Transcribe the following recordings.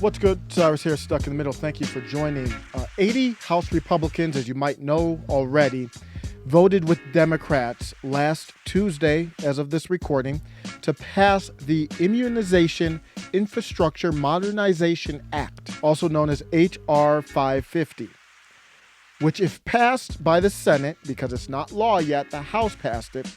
What's good? Cyrus here, stuck in the middle. Thank you for joining. 80 House Republicans, as you might know already, voted with Democrats last Tuesday, as of this recording, to pass the Immunization Infrastructure Modernization Act, also known as H.R. 550, which, if passed by the Senate, because it's not law yet, the House passed it.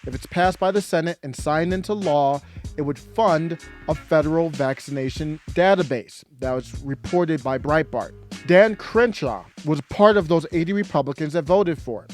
If it's passed by the Senate and signed into law, it would fund a federal vaccination database. That was reported by Breitbart. Dan Crenshaw was part of those 80 Republicans that voted for it.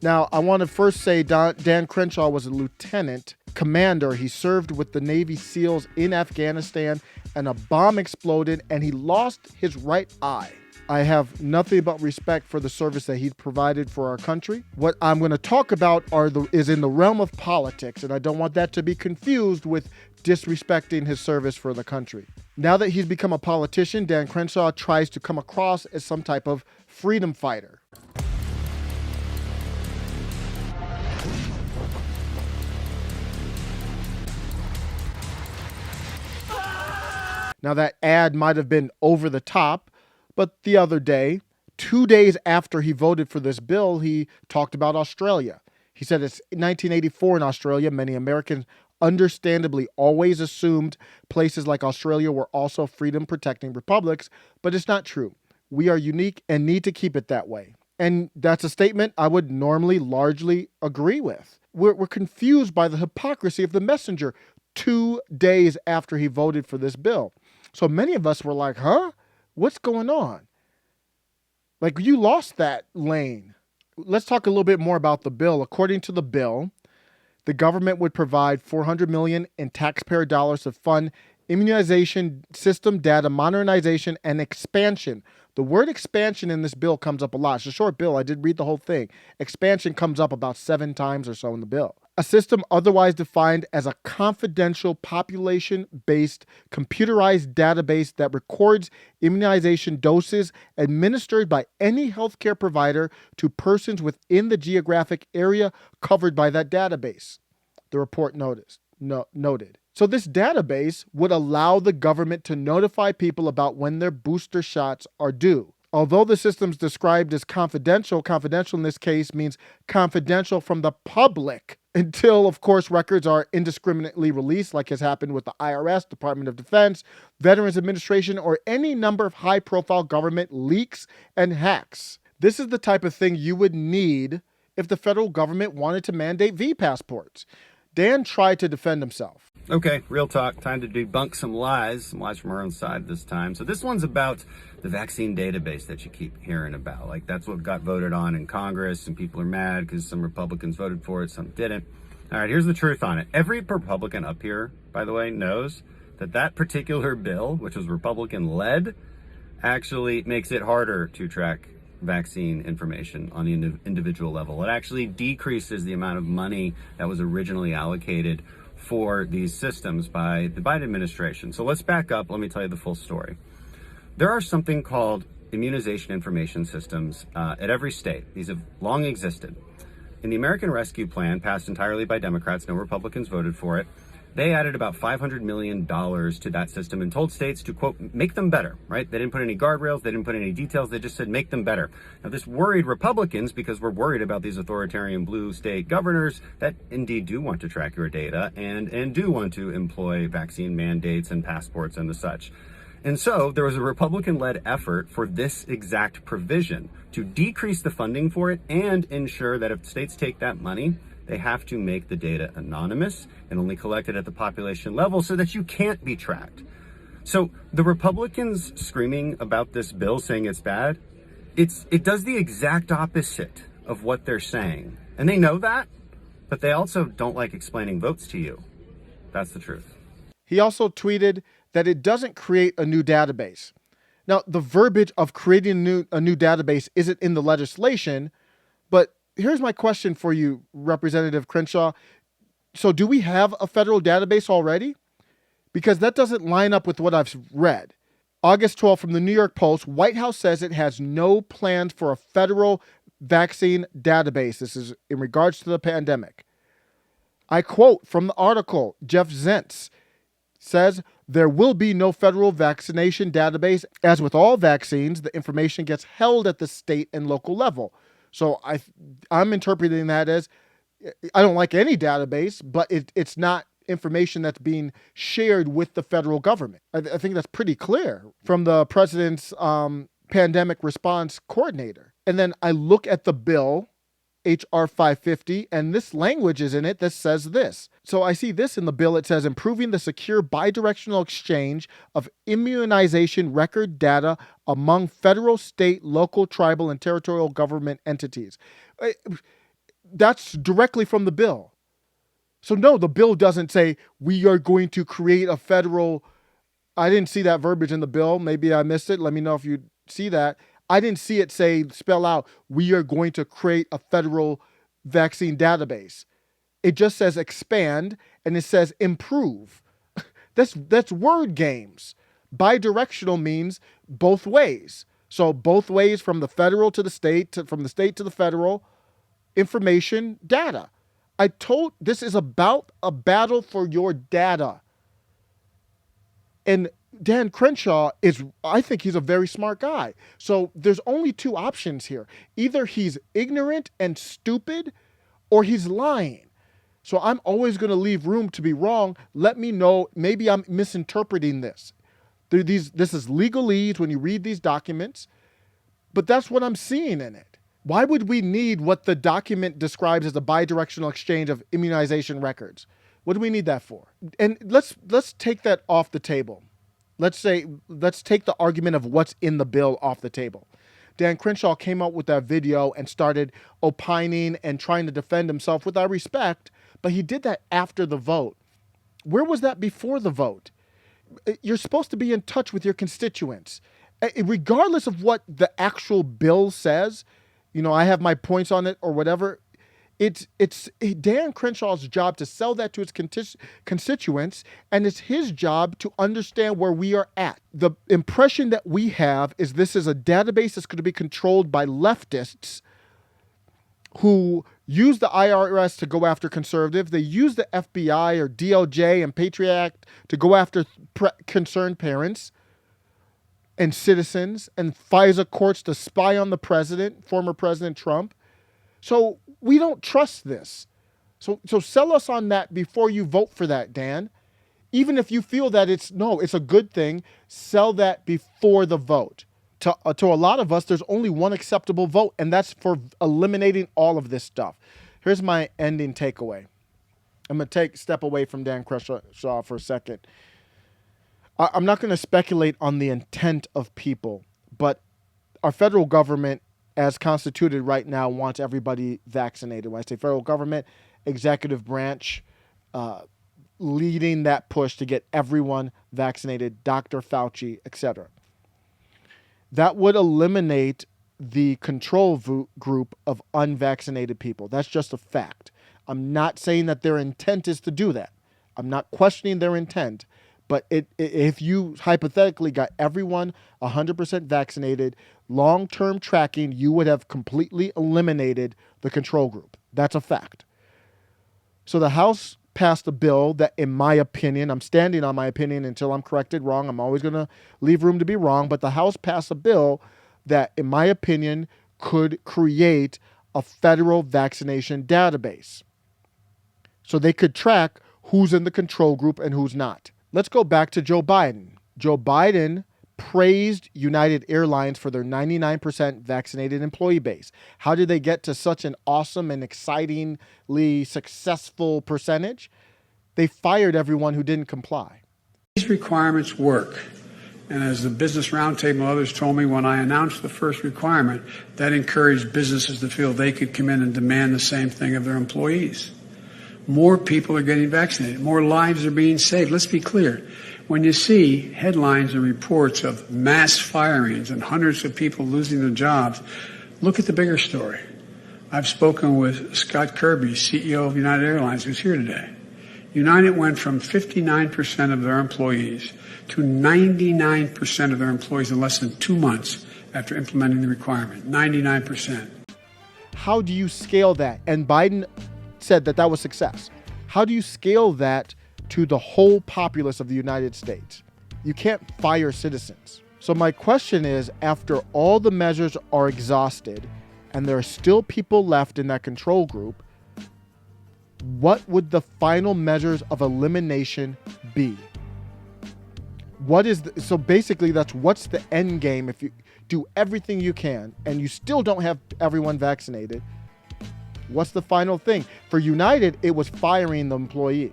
Now, I want to first say Dan Crenshaw was a lieutenant commander. He served with the Navy SEALs in Afghanistan, and a bomb exploded, and he lost his right eye. I have nothing but respect for the service that he provided for our country. What I'm going to talk about is in the realm of politics, and I don't want that to be confused with disrespecting his service for the country. Now that he's become a politician, Dan Crenshaw tries to come across as some type of freedom fighter. Now, that ad might have been over the top, but the other day, 2 days after he voted for this bill, he talked about Australia. He said it's 1984 in Australia. Many Americans understandably always assumed places like Australia were also freedom-protecting republics, but it's not true. We are unique and need to keep it that way. And that's a statement I would normally largely agree with. We're confused by the hypocrisy of the messenger 2 days after he voted for this bill. So many of us were like, huh? What's going on? Like, you lost that lane. Let's talk a little bit more about the bill. According to the bill, the government would provide $400 million in taxpayer dollars to fund immunization system data modernization and expansion. The word expansion in this bill comes up a lot. It's a short bill. I did read the whole thing. Expansion comes up about 7 times or so in the bill. A system otherwise defined as a confidential population-based computerized database that records immunization doses administered by any healthcare provider to persons within the geographic area covered by that database, the report noted. So this database would allow the government to notify people about when their booster shots are due. Although the system's described as confidential in this case means confidential from the public until, of course, records are indiscriminately released, like has happened with the IRS, Department of Defense, Veterans Administration, or any number of high-profile government leaks and hacks. This is the type of thing you would need if the federal government wanted to mandate V-passports. Dan tried to defend himself. Okay, real talk. Time to debunk some lies from our own side this time. So this one's about the vaccine database that you keep hearing about. Like, that's what got voted on in Congress, and people are mad because some Republicans voted for it, some didn't. All right, here's the truth on it. Every Republican up here, by the way, knows that that particular bill, which was Republican-led, actually makes it harder to track vaccine information on the individual level. It actually decreases the amount of money that was originally allocated for these systems by the Biden administration. So let's back up. Let me tell you the full story. There are something called immunization information systems at every state. These have long existed. In the American Rescue Plan, passed entirely by Democrats, no Republicans voted for it, they added about $500 million to that system and told states to, quote, make them better, right? They didn't put any guardrails. They didn't put any details. They just said, make them better. Now, this worried Republicans because we're worried about these authoritarian blue state governors that indeed do want to track your data and do want to employ vaccine mandates and passports and the such. And so there was a Republican-led effort for this exact provision to decrease the funding for it and ensure that if states take that money, they have to make the data anonymous and only collect it at the population level so that you can't be tracked. So the Republicans screaming about this bill, saying it's bad, it does the exact opposite of what they're saying. And they know that, but they also don't like explaining votes to you. That's the truth. He also tweeted that it doesn't create a new database. Now, the verbiage of creating a new database isn't in the legislation, but here's my question for you, Representative Crenshaw. So do we have a federal database already? Because that doesn't line up with what I've read. August 12th from the New York Post, White House says it has no plans for a federal vaccine database. This is in regards to the pandemic. I quote from the article, Jeff Zients says, There will be no federal vaccination database. As with all vaccines, the information gets held at the state and local level. So I'm interpreting that as, I don't like any database, but it's not information that's being shared with the federal government. I think that's pretty clear from the president's pandemic response coordinator. And then I look at the bill, HR 550, and this language is in it that says this. So I see this in the bill. It says improving the secure bidirectional exchange of immunization record data among federal, state, local, tribal, and territorial government entities. That's directly from the bill. So no, the bill doesn't say we are going to create a federal. I didn't see that verbiage in the bill. Maybe I missed it. Let me know if you see that. I didn't see it spell out, we are going to create a federal vaccine database. It just says expand, and it says improve. That's word games. Bidirectional means both ways. So both ways, from the federal to the state, from the state to the federal, information, data. This is about a battle for your data. And Dan Crenshaw I think he's a very smart guy. So there's only two options here. Either he's ignorant and stupid, or he's lying. So I'm always going to leave room to be wrong. Let me know. Maybe I'm misinterpreting this. This is legalese when you read these documents, but that's what I'm seeing in it. Why would we need what the document describes as a bidirectional exchange of immunization records? What do we need that for? And let's take that off the table. Let's take the argument of what's in the bill off the table. Dan Crenshaw came out with that video and started opining and trying to defend himself, with our respect, but he did that after the vote. Where was that before the vote? You're supposed to be in touch with your constituents. Regardless of what the actual bill says, I have my points on it or whatever. It's Dan Crenshaw's job to sell that to his constituents, and it's his job to understand where we are at. The impression that we have is this is a database that's going to be controlled by leftists who use the IRS to go after conservatives. They use the FBI or DOJ and Patriot Act to go after concerned parents and citizens, and FISA courts to spy on the president, former President Trump. So we don't trust this. So sell us on that before you vote for that, Dan. Even if you feel that it's a good thing, sell that before the vote. To a lot of us, there's only one acceptable vote, and that's for eliminating all of this stuff. Here's my ending takeaway. I'm going to step away from Dan Crenshaw for a second. I'm not going to speculate on the intent of people, but our federal government, as constituted right now, wants everybody vaccinated. When I say federal government, executive branch, leading that push to get everyone vaccinated, Dr. Fauci, etc. That would eliminate the control group of unvaccinated people. That's just a fact. I'm not saying that their intent is to do that. I'm not questioning their intent. But if you hypothetically got everyone 100% vaccinated, long-term tracking, you would have completely eliminated the control group. That's a fact. So the House passed a bill that, in my opinion, I'm standing on my opinion until I'm corrected wrong. I'm always going to leave room to be wrong. But the House passed a bill that, in my opinion, could create a federal vaccination database. So they could track who's in the control group and who's not. Let's go back to Joe Biden. Joe Biden praised United Airlines for their 99% vaccinated employee base. How did they get to such an awesome and excitingly successful percentage? They fired everyone who didn't comply. These requirements work. And as the Business Roundtable and others told me when I announced the first requirement, that encouraged businesses to feel they could come in and demand the same thing of their employees. More people are getting vaccinated. More lives are being saved. Let's be clear. When you see headlines and reports of mass firings and hundreds of people losing their jobs, look at the bigger story. I've spoken with Scott Kirby, CEO of United Airlines, who's here today. United went from 59% of their employees to 99% of their employees in less than 2 months after implementing the requirement. 99%. How do you scale that? And Biden said that was success. How do you scale that to the whole populace of the United States. You can't fire citizens. So my question is, after all the measures are exhausted and there are still people left in that control group, what would the final measures of elimination be? So basically that's what's the end game if you do everything you can and you still don't have everyone vaccinated. What's the final thing? For United, it was firing the employees.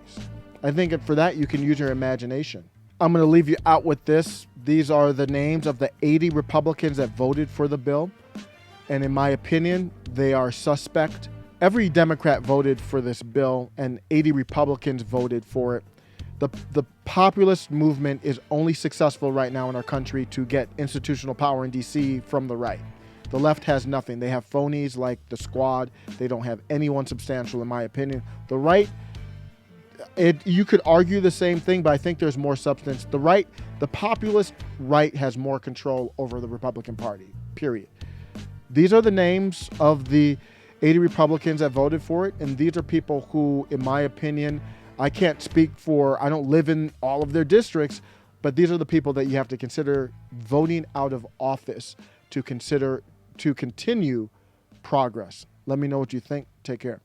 I think for that, you can use your imagination. I'm going to leave you out with this. These are the names of the 80 Republicans that voted for the bill. And in my opinion, they are suspect. Every Democrat voted for this bill and 80 Republicans voted for it. The populist movement is only successful right now in our country to get institutional power in DC from the right. The left has nothing. They have phonies like the Squad. They don't have anyone substantial, in my opinion. The right, you could argue the same thing, but I think there's more substance. The populist right has more control over the Republican Party, period. These are the names of the 80 Republicans that voted for it, and these are people who, in my opinion, I can't speak for, I don't live in all of their districts, but these are the people that you have to consider voting out of office to continue progress. Let me know what you think. Take care.